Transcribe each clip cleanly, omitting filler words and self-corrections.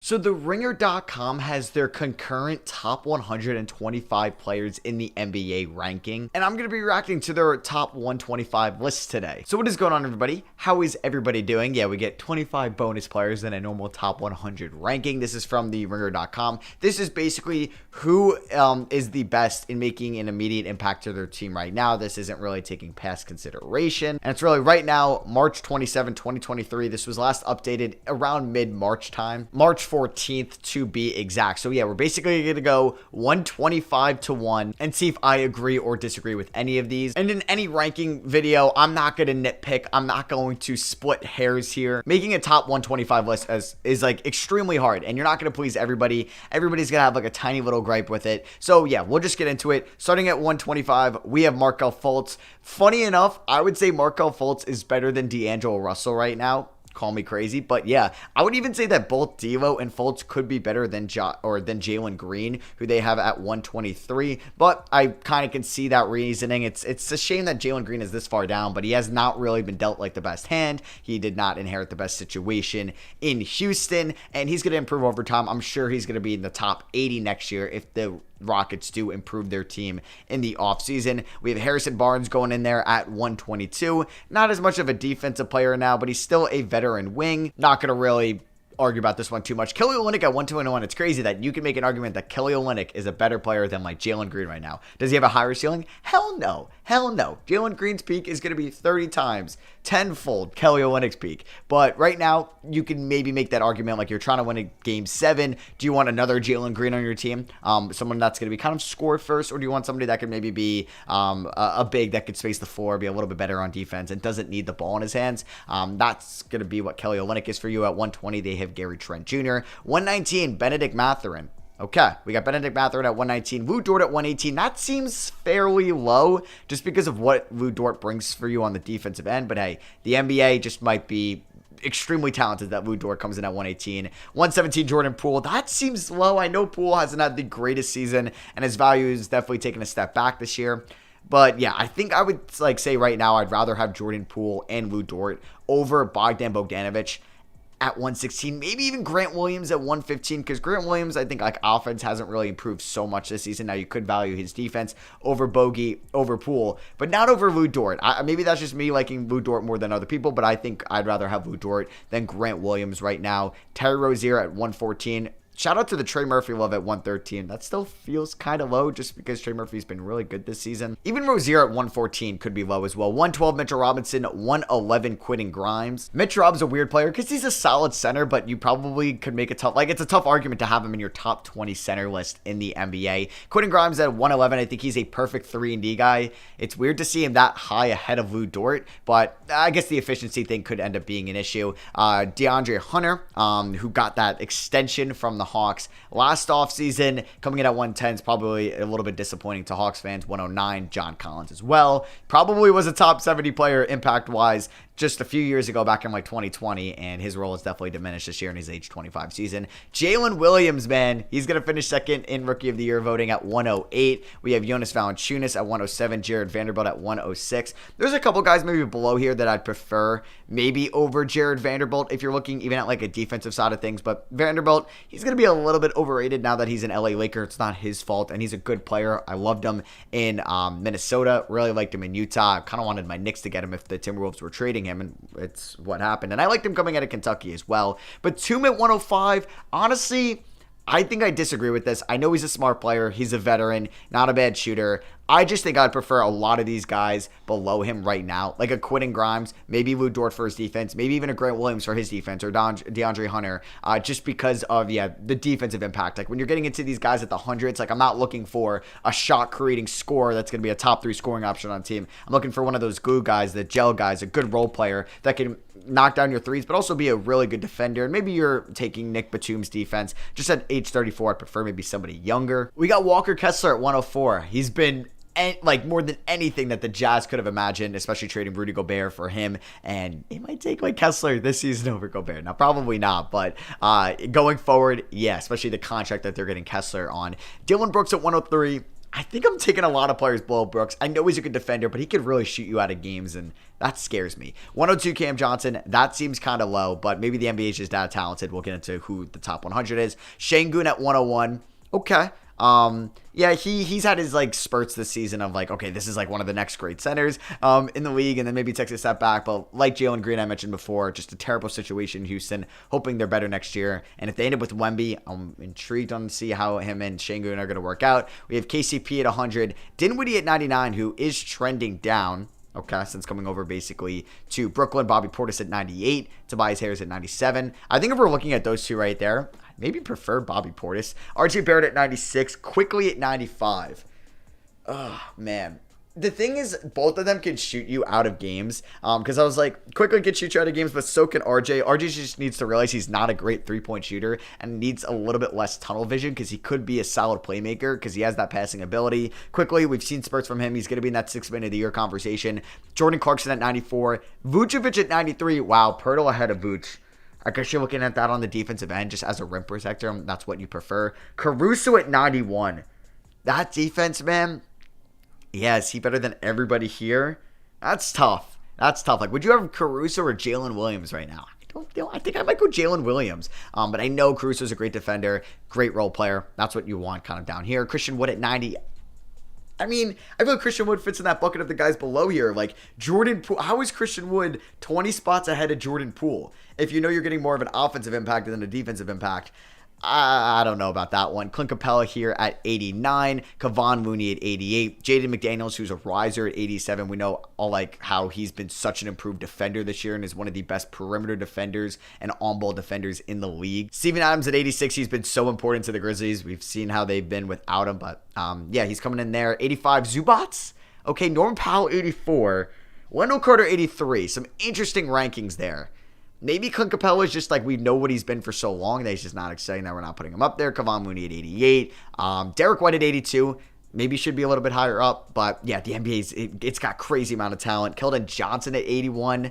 So the Ringer.com has their concurrent top 125 players in the NBA ranking, and I'm going to be reacting to their top 125 lists today. So what is going on, everybody? How is everybody doing? Yeah, we get 25 bonus players in a normal top 100 ranking. This is from the Ringer.com. This is basically who is the best in making an immediate impact to their team right now. This isn't really taking past consideration, and it's really right now, March 27, 2023. This was last updated around mid-March time. March 14th to be exact. So yeah, we're basically going to go 125 to 1 and see if I agree or disagree with any of these. And in any ranking video, I'm not going to nitpick. I'm not going to split hairs here. Making a top 125 list is like extremely hard, and you're not going to please everybody. Everybody's going to have like a tiny little gripe with it. So yeah, we'll just get into it. Starting at 125, we have Markelle Fultz. Funny enough, I would say Markelle Fultz is better than D'Angelo Russell right now. Call me crazy, but yeah, I would even say that both D'Lo and Fultz could be better than Jalen Green, who they have at 123. But I kind of can see that reasoning. It's a shame that Jalen Green is this far down, but he has not really been dealt like the best hand. He did not inherit the best situation in Houston, and he's going to improve over time. I'm sure he's going to be in the top 80 next year if the Rockets do improve their team in the offseason. We have Harrison Barnes going in there at 122. Not as much of a defensive player now, but he's still a veteran wing. Not going to really argue about this one too much. Kelly Olynyk at 121. It's crazy that you can make an argument that Kelly Olynyk is a better player than like Jalen Green right now. Does he have a higher ceiling? Hell no. Hell no. Jalen Green's peak is going to be 30 times, tenfold Kelly Olynyk's peak. But right now, you can maybe make that argument like you're trying to win a game 7. Do you want another Jalen Green on your team? Someone that's going to be kind of score first, or do you want somebody that could maybe be a big that could space the floor, be a little bit better on defense, and doesn't need the ball in his hands? That's going to be what Kelly Olynyk is for you. At 120, they have Gary Trent Jr. 119, Benedict Mathurin. Okay, we got Benedict Mathurin at 119, Lou Dort at 118. That seems fairly low just because of what Lou Dort brings for you on the defensive end. But hey, the NBA just might be extremely talented that Lou Dort comes in at 118. 117, Jordan Poole. That seems low. I know Poole hasn't had the greatest season, and his value is definitely taking a step back this year. But yeah, I think I would say right now I'd rather have Jordan Poole and Lou Dort over Bogdan Bogdanovic at 116, maybe even Grant Williams at 115, because Grant Williams, I think, like, offense hasn't really improved so much this season. Now, you could value his defense over Bogey, over Poole, but not over Lou Dort. Maybe that's just me liking Lou Dort more than other people, but I think I'd rather have Lou Dort than Grant Williams right now. Terry Rozier at 114. Shout out to the Trey Murphy love at 113. That still feels kind of low just because Trey Murphy's been really good this season. Even Rozier at 114 could be low as well. 112, Mitchell Robinson. 111, Quentin Grimes. Mitch Rob's a weird player because he's a solid center, but you probably could make it's a tough argument to have him in your top 20 center list in the NBA. Quentin Grimes at 111. I think he's a perfect 3-and-D guy. It's weird to see him that high ahead of Lou Dort, but I guess the efficiency thing could end up being an issue. DeAndre Hunter, who got that extension from the Hawks last offseason, coming in at 110 is probably a little bit disappointing to Hawks fans. 109, John Collins as well. Probably was a top 70 player impact-wise just a few years ago back in like 2020, and his role has definitely diminished this year in his age 25 season. Jalen Williams, man, he's going to finish second in Rookie of the Year voting at 108. We have Jonas Valanciunas at 107, Jared Vanderbilt at 106. There's a couple guys maybe below here that I'd prefer maybe over Jared Vanderbilt if you're looking even at like a defensive side of things, but Vanderbilt, he's going to be a little bit overrated now that he's an LA Laker. It's not his fault, and he's a good player. I loved him in Minnesota, really liked him in Utah. I kind of wanted my Knicks to get him if the Timberwolves were trading him, and it's what happened. And I liked him coming out of Kentucky as well. But Toom at 105, honestly, I think I disagree with this. I know he's a smart player. He's a veteran, not a bad shooter. I just think I'd prefer a lot of these guys below him right now, like a Quentin Grimes, maybe Lou Dort for his defense, maybe even a Grant Williams for his defense, or DeAndre Hunter, just because of, the defensive impact. Like, when you're getting into these guys at the hundreds, like, I'm not looking for a shot-creating scorer that's going to be a top 3 scoring option on the team. I'm looking for one of those glue guys, the gel guys, a good role player that can knock down your threes, but also be a really good defender. And maybe you're taking Nick Batum's defense. Just at age 34, I'd prefer maybe somebody younger. We got Walker Kessler at 104. He's been like more than anything that the Jazz could have imagined, especially trading Rudy Gobert for him. And it might take like Kessler this season over Gobert. Now, probably not, but going forward, yeah, especially the contract that they're getting Kessler on. Dylan Brooks at 103. I think I'm taking a lot of players below Brooks. I know he's a good defender, but he could really shoot you out of games, and that scares me. 102 Cam Johnson, that seems kind of low, but maybe the NBA is just that talented. We'll get into who the top 100 is. Şengün at 101. Okay. Yeah, he's had his like spurts this season of like, okay, this is like one of the next great centers in the league, and then maybe takes a step back. But like Jalen Green, I mentioned before, just a terrible situation in Houston. Hoping they're better next year. And if they end up with Wemby, I'm intrigued on to see how him and Şengün are going to work out. We have KCP at 100, Dinwiddie at 99, who is trending down. Okay, since coming over basically to Brooklyn. Bobby Portis at 98, Tobias Harris at 97. I think if we're looking at those two right there, I'd maybe prefer Bobby Portis. RJ Barrett at 96, Quickly at 95. Oh, man. The thing is, both of them can shoot you out of games. Because I was like, Quickly can shoot you out of games, but so can RJ. RJ just needs to realize he's not a great three-point shooter and needs a little bit less tunnel vision because he could be a solid playmaker because he has that passing ability. Quickly, we've seen spurts from him. He's going to be in that 6 man of the year conversation. Jordan Clarkson at 94. Vucevic at 93. Wow, Pirtle ahead of Vuce. I guess you're looking at that on the defensive end just as a rim protector. That's what you prefer. Caruso at 91. That defense, man. Yeah, is he better than everybody here? That's tough. Like, would you have Caruso or Jalen Williams right now? I don't know. I think I might go Jalen Williams. But I know Caruso's a great defender, great role player. That's what you want kind of down here. Christian Wood at 90. I mean, I feel like Christian Wood fits in that bucket of the guys below here. Like, Jordan Poole. How is Christian Wood 20 spots ahead of Jordan Poole? If you know you're getting more of an offensive impact than a defensive impact. I don't know about that one. Clint Capella here at 89. Kevon Looney at 88. Jaden McDaniels, who's a riser at 87. We know all like how he's been such an improved defender this year and is one of the best perimeter defenders and on-ball defenders in the league. Steven Adams at 86. He's been so important to the Grizzlies. We've seen how they've been without him, but yeah, he's coming in there. 85. Zubats. Okay, Norm Powell 84. Wendell Carter 83. Some interesting rankings there. Maybe Clint Capella is just like we know what he's been for so long that he's just not exciting that we're not putting him up there. Kevon Looney at 88. Derek White at 82. Maybe should be a little bit higher up. But yeah, the NBA's, it's got crazy amount of talent. Keldon Johnson at 81.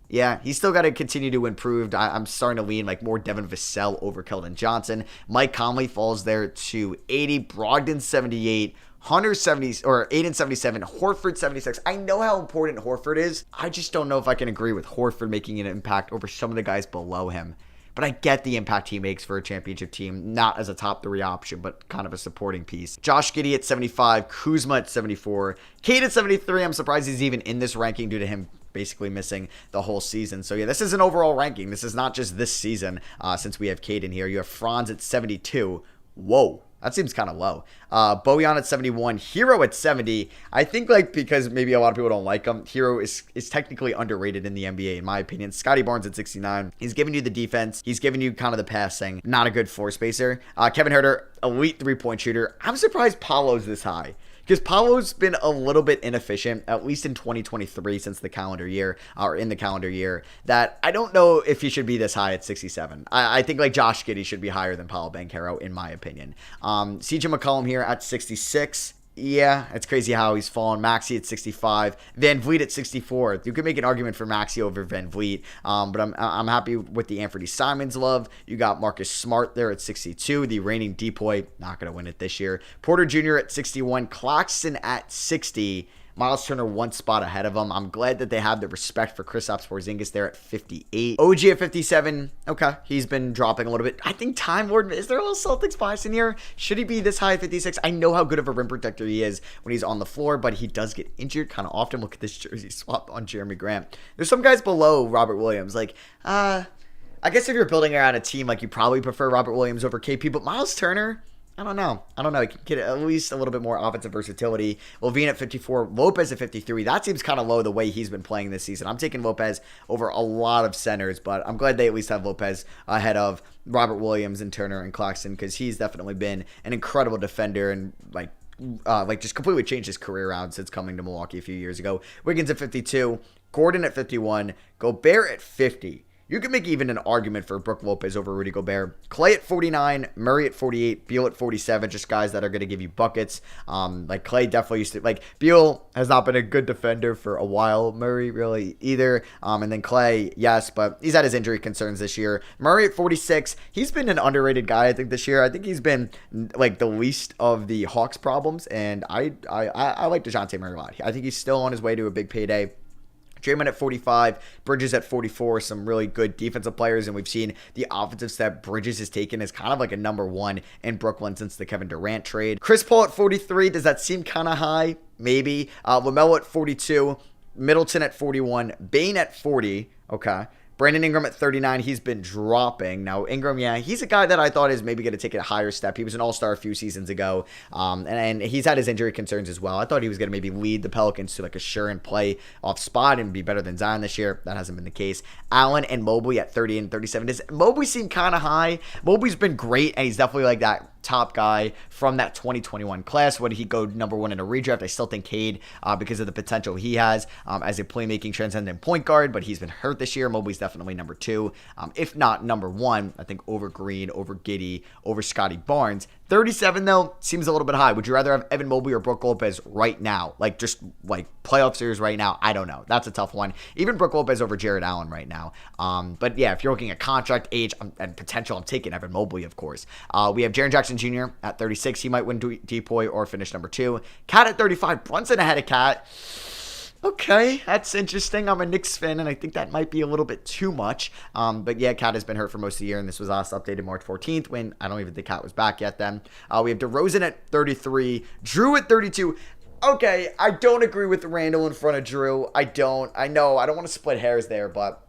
Yeah, he's still got to continue to improve. I'm starting to lean like more Devin Vassell over Keldon Johnson. Mike Conley falls there to 80. Brogdon 78. Hunter 70 or Aiden 77, Horford 76. I know how important Horford is. I just don't know if I can agree with Horford making an impact over some of the guys below him. But I get the impact he makes for a championship team, not as a top 3 option, but kind of a supporting piece. Josh Giddey at 75, Kuzma at 74, Cade at 73. I'm surprised he's even in this ranking due to him basically missing the whole season. So yeah, this is an overall ranking. This is not just this season since we have Cade in here. You have Franz at 72. Whoa. That seems kind of low. Bojan at 71. Hero at 70. I think like because maybe a lot of people don't like him, Hero is technically underrated in the NBA in my opinion. Scotty Barnes at 69. He's giving you the defense. He's giving you kind of the passing. Not a good floor spacer. Kevin Huerter, elite 3-point shooter. I'm surprised Paolo's this high. Because Paolo's been a little bit inefficient, at least in 2023 since the calendar year, or in the calendar year, that I don't know if he should be this high at 67. I think like Josh Giddey should be higher than Paolo Banchero, in my opinion. CJ McCollum here at 66. Yeah, it's crazy how he's fallen. Maxey at 65, Van Vliet at 64. You could make an argument for Maxey over Van Vliet, but I'm happy with the Anthony Simons love. You got Marcus Smart there at 62, the reigning DPOY, not going to win it this year. Porter Jr. at 61, Claxton at 60. Miles Turner 1 spot ahead of him. I'm glad that they have the respect for Kristaps Porzingis there at 58. OG at 57. Okay, he's been dropping a little bit. I think Time Lord, is there a little Celtics bias in here? Should he be this high at 56? I know how good of a rim protector he is when he's on the floor, but he does get injured kind of often. Look at this jersey swap on Jeremy Grant. There's some guys below Robert Williams. Like, I guess if you're building around a team, like you probably prefer Robert Williams over KP, but Miles Turner, I don't know. He can get at least a little bit more offensive versatility. Levine at 54. Lopez at 53. That seems kind of low the way he's been playing this season. I'm taking Lopez over a lot of centers, but I'm glad they at least have Lopez ahead of Robert Williams and Turner and Claxton because he's definitely been an incredible defender and like just completely changed his career around since coming to Milwaukee a few years ago. Wiggins at 52. Gordon at 51. Gobert at 50. You can make even an argument for Brook Lopez over Rudy Gobert. Clay at 49, Murray at 48, Beal at 47, just guys that are going to give you buckets. Like Clay definitely used to, like Beal has not been a good defender for a while. Murray really either. And then Clay, yes, but he's had his injury concerns this year. Murray at 46, he's been an underrated guy, I think, this year. I think he's been like the least of the Hawks problems, and I like DeJounte Murray a lot. I think he's still on his way to a big payday. Draymond at 45, Bridges at 44, some really good defensive players, and we've seen the offensive step Bridges has taken as kind of like a number one in Brooklyn since the Kevin Durant trade. Chris Paul at 43, does that seem kind of high? Maybe. LaMelo at 42, Middleton at 41, Bane at 40, okay. Brandon Ingram at 39, he's been dropping. Now, Ingram, yeah, he's a guy that I thought is maybe going to take a higher step. He was an all-star a few seasons ago, and he's had his injury concerns as well. I thought he was going to maybe lead the Pelicans to like a sure and play off spot and be better than Zion this year. That hasn't been the case. Allen and Mobley at 30 and 37. Does Mobley seem kind of high? Mobley's been great, and he's definitely like that top guy from that 2021 class. Would he go number one in a redraft? I still think Cade, because of the potential he has as a playmaking transcendent point guard, but he's been hurt this year. Mobley's definitely number two, if not number one, I think, over Green, over Giddey, over Scotty Barnes. 37, though, seems a little bit high. Would you rather have Evan Mobley or Brook Lopez right now? Like, just, like, playoff series right now? I don't know. That's a tough one. Even Brook Lopez over Jared Allen right now. But, yeah, if you're looking at contract, age, and potential, I'm taking Evan Mobley, of course. We have Jaren Jackson Jr. at 36. He might win Depoy or finish number 2. Cat at 35. Brunson ahead of Cat. Okay, that's interesting. I'm a Knicks fan, and I think that might be a little bit too much. But yeah, Cat has been hurt for most of the year, and this was last updated March 14th when I don't even think Cat was back yet then. We have DeRozan at 33, Drew at 32. Okay, I don't agree with Randall in front of Drew. I know, I don't want to split hairs there, but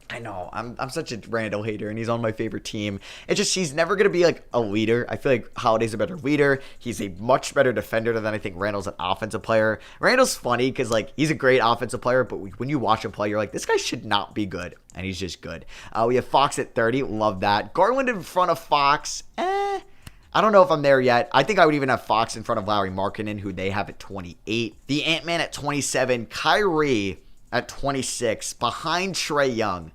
I know, I'm such a Randall hater, and he's on my favorite team. It's just, he's never going to be, like, a leader. I feel like Holiday's a better leader. He's a much better defender than I think Randall's an offensive player. Randall's funny because, like, he's a great offensive player, but when you watch him play, you're like, this guy should not be good, and he's just good. We have Fox at 30. Love that. Garland in front of Fox. I don't know if I'm there yet. I think I would even have Fox in front of Lauri Markkanen, who they have at 28. The Ant-Man at 27. Kyrie at 26, behind Trae Young.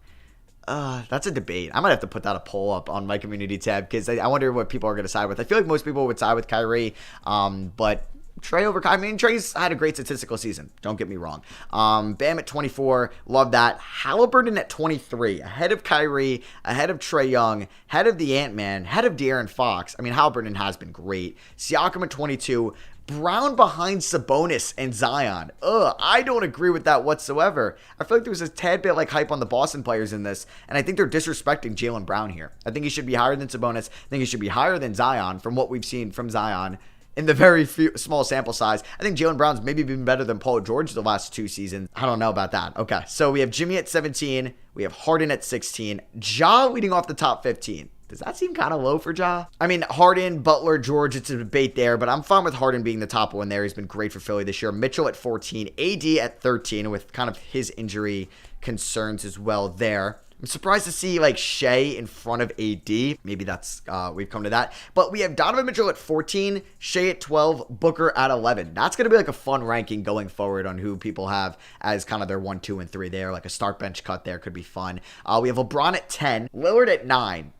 That's a debate. I might have to put that a poll up on my community tab because I wonder what people are going to side with. I feel like most people would side with Kyrie, but Trae over Kyrie. I mean, Trae's had a great statistical season. Don't get me wrong. Bam at 24. Love that. Halliburton at 23. Ahead of Kyrie, ahead of Trae Young, ahead of the Ant-Man, ahead of De'Aaron Fox. I mean, Halliburton has been great. Siakam at 22. Brown behind Sabonis and Zion. I don't agree with that whatsoever. I feel like there was a tad bit like hype on the Boston players in this, and I think they're disrespecting Jaylen Brown here. I think he should be higher than Sabonis. I think he should be higher than Zion from what we've seen from Zion in the very small sample size. I think Jaylen Brown's maybe been better than Paul George the last 2 seasons. I don't know about that. Okay, so we have Jimmy at 17. We have Harden at 16. Ja leading off the top 15. Does that seem kind of low for Ja? I mean, Harden, Butler, George, it's a debate there, but I'm fine with Harden being the top one there. He's been great for Philly this year. Mitchell at 14, AD at 13 with kind of his injury concerns as well there. I'm surprised to see like Shea in front of AD. Maybe that's, we've come to that. But we have Donovan Mitchell at 14, Shea at 12, Booker at 11. That's going to be like a fun ranking going forward on who people have as kind of their 1, 2, and 3 there. Like a start bench cut there could be fun. We have LeBron at 10, Lillard at 9.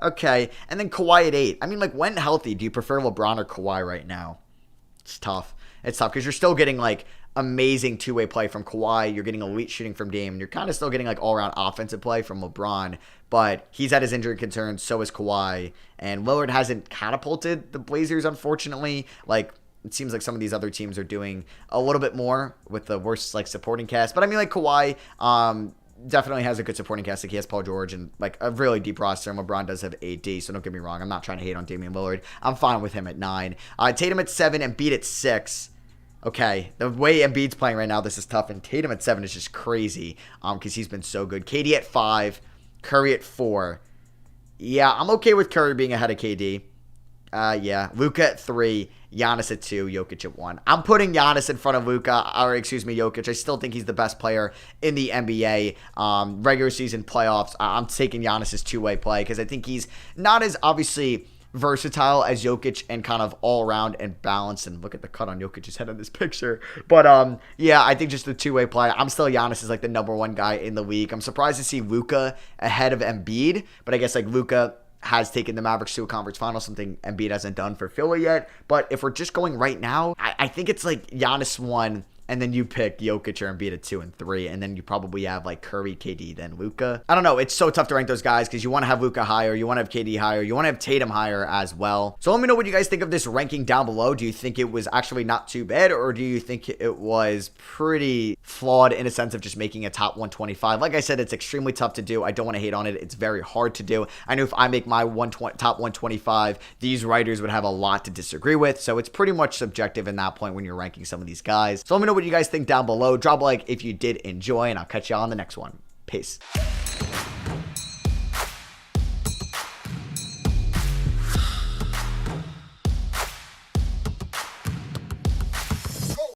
Okay. And then Kawhi at 8. I mean, like, when healthy, do you prefer LeBron or Kawhi right now? It's tough. It's tough because you're still getting, like, amazing two-way play from Kawhi. You're getting elite shooting from Dame. And you're kind of still getting, like, all-around offensive play from LeBron. But he's had his injury concerns. So is Kawhi. And Lillard hasn't catapulted the Blazers, unfortunately. Like, it seems like some of these other teams are doing a little bit more with the worst, like, supporting cast. But, I mean, like, Kawhi, definitely has a good supporting cast. Like, he has Paul George and like a really deep roster, and LeBron does have AD, so don't get me wrong, I'm not trying to hate on Damian Lillard. I'm fine with him at 9. Tatum at 7 and Embiid at 6. Okay, the way Embiid's playing right now, this is tough, and Tatum at 7 is just crazy because he's been so good. KD at 5, Curry at 4. Yeah, I'm okay with Curry being ahead of KD. Yeah, Luka at 3, Giannis at 2, Jokic at 1. I'm putting Giannis in front of Luka, or excuse me, Jokic. I still think he's the best player in the NBA. Regular season playoffs, I'm taking Giannis's two-way play because I think he's not as obviously versatile as Jokic and kind of all around and balanced. And look at the cut on Jokic's head in this picture. But yeah, I think just the two-way play. I'm still Giannis is like the number one guy in the league. I'm surprised to see Luka ahead of Embiid, but I guess like Luka has taken the Mavericks to a conference final, something Embiid hasn't done for Philly yet. But if we're just going right now, I think it's like Giannis 1, and then you pick Jokic or Embiid at 2 and 3, and then you probably have like Curry, KD, then Luka. I don't know. It's so tough to rank those guys because you want to have Luka higher, you want to have KD higher, you want to have Tatum higher as well. So let me know what you guys think of this ranking down below. Do you think it was actually not too bad, or do you think it was pretty flawed in a sense of just making a top 125? Like I said, it's extremely tough to do. I don't want to hate on it. It's very hard to do. I know if I make my top 125, these writers would have a lot to disagree with. So it's pretty much subjective in that point when you're ranking some of these guys. So let me know what you guys think down below. Drop a like if you did enjoy, and I'll catch you on the next one. Peace.